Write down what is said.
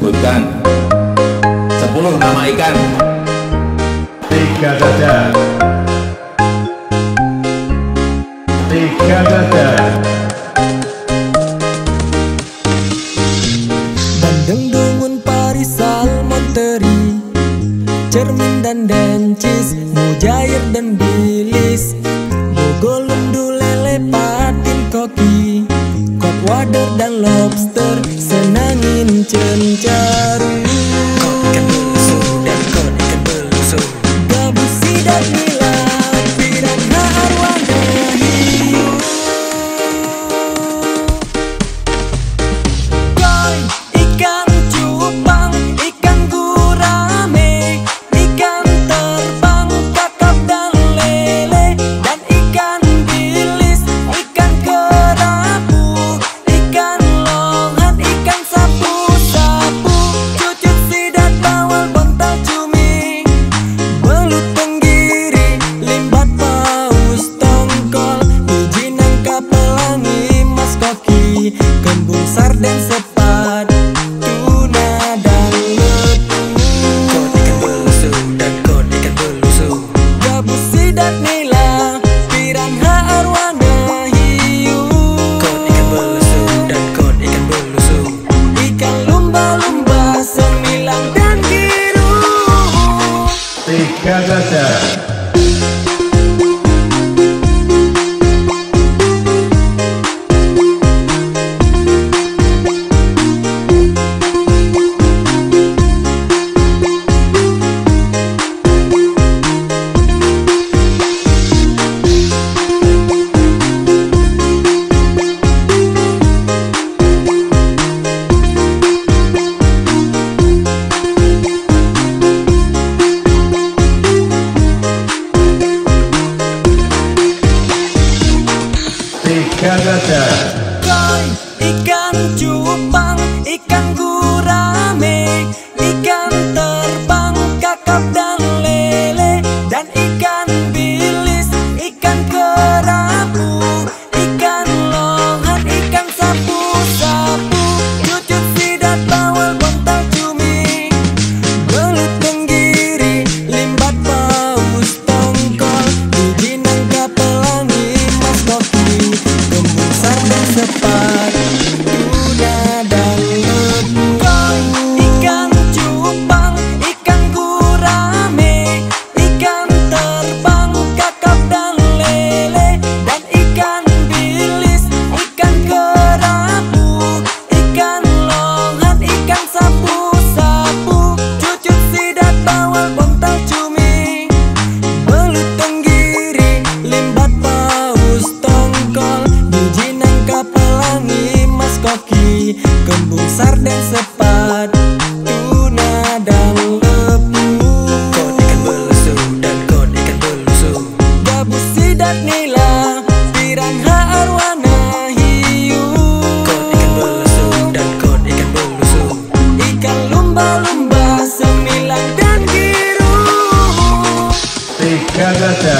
Sebutkan 10 nama ikan. 3 saja. 3 saja. Bandeng, Dungun, Pari, Salmon, Teri, Cermin dan Dencis, Mujair dan Bilis, Bogolundu, Lele, Patin, Koki, Kod, Wader dan Lobster, senangin cencaru. Kod ikan belusu dan kod ikan belusu, gabus, sidat, nila, piranha, arwana, hiu. Koi, ikan cupang, ikan gurame, ikan terbang, kakap dan lele, dan ikan bilis, ikan kerapu, ikan lohan, ikan sapu-sapu, cucut, sidat, bawal, bontal, cumi, belut, tenggiri, limbat, paus, tongkol, biji nangka, pelangi, mas, koki, kembung, sarden, sepat, tuna dan lepu. Kod ikan belusu dan kod ikan belusu, gabus, sidat, nila, piranha, arwana, hiu. Kod ikan belusu dan kod ikan belusu, ikan lumba-lumba, semilang dan biru. 3 saja. 3 saja. Koi, ikan cupang, ikan gurame, ikan terbang, kakap dan lele, dan ikan bilis, ikan kerapu, ikan lohan, ikan sapu-sapu, cucut, sidat, bawal, bontal, cumi, belut, tenggiri, limbat, paus, tongkol, biji nangka, pelangi, mas, koki, kembung, sarden, sepat, tuna dan lepu. Koi, ikan cupang, ikan gurame, ikan terbang, kakap dan lele, dan ikan bilis, ikan kerapu, ikan lohan, ikan sapu-sapu, cucut, sidat, bawal, bontal, cumi, belut, tenggiri, limbat, paus, tongkol, biji nangka, pelangi, mas, koki, kembung, sarden, sepat, tuna dan lepu. Kod ikan belusu dan kod ikan belusu, gabus, sidat, nila, piranha, arwana, hiu. Kod ikan belusu dan kod ikan belusu, ikan lumba-lumba, semilang dan biru. 3 saja.